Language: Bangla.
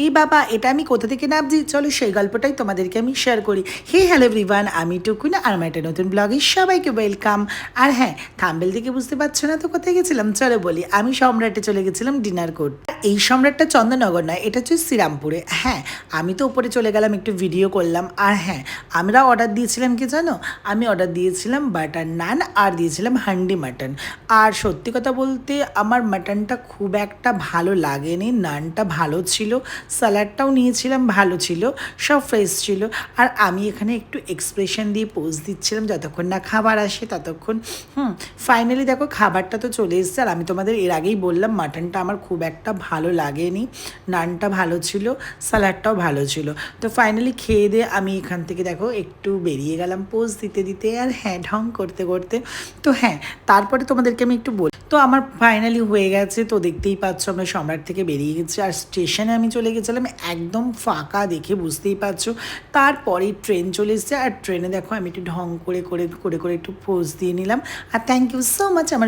এই বাবা এটা আমি কোথা থেকে নামছি, চলো সেই গল্পটাই তোমাদেরকে আমি শেয়ার করি। হে হ্যালো এভরিওয়ান, আমি টুকুন আর আমার একটা নতুন ব্লগে সবাইকে ওয়েলকাম। আর হ্যাঁ, থাম্বেল থেকে বুঝতে পারছো না তো কোথায় গেছিলাম, চলো বলি। আমি সম্রাটে চলে গেছিলাম ডিনার করতে। এই সম্রাটটা চন্দননগর নয়, এটা হচ্ছে শ্রীরামপুরে। হ্যাঁ, আমি তো উপরে চলে গেলাম, একটু ভিডিও করলাম। আর হ্যাঁ, আমরা অর্ডার দিয়েছিলাম কি জানো, আমি অর্ডার দিয়েছিলাম বাটার নান আর দিয়েছিলাম হান্ডি মাটন। আর সত্যি কথা বলতে আমার মাটনটা খুব একটা ভালো লাগেনি, নানটা ভালো ছিল, স্যালাডটাও নিয়েছিলাম ভালো ছিল, সব ফ্রেশ ছিল। আর আমি এখানে একটু এক্সপ্রেশন দিয়ে পোজ দিচ্ছিলাম যতক্ষণ না খাবার আসে ততক্ষণ। ফাইনালি দেখো খাবারটা তো চলে এসেছে। আর আমি তোমাদের এর আগেই বললাম মাটনটা আমার খুব একটা ভালো লাগেনি, নানটা ভালো ছিল, স্যালাডটাও ভালো ছিল। তো ফাইনালি খেয়ে দিয়ে আমি এখান থেকে দেখো একটু বেরিয়ে গেলাম পোজ দিতে দিতে আর হ্যাঁ ঢং করতে করতে। তো হ্যাঁ, তারপরে তোমাদেরকে আমি একটু বলি, তো আমার ফাইনালি হয়ে গেছে। তো দেখতেই পাচ্ছ আমরা সম্রাট থেকে বেরিয়ে গেছি আর স্টেশনে আমি চলে গেছিলাম একদম ফাঁকা দেখে, বুঝতেই পারছো। তারপরেই ট্রেন চলে এসেছে আর ট্রেনে দেখো আমি একটু ঢং করে করে করে করে একটু পোজ দিয়ে নিলাম। আর থ্যাংক ইউ সো মাচ আমার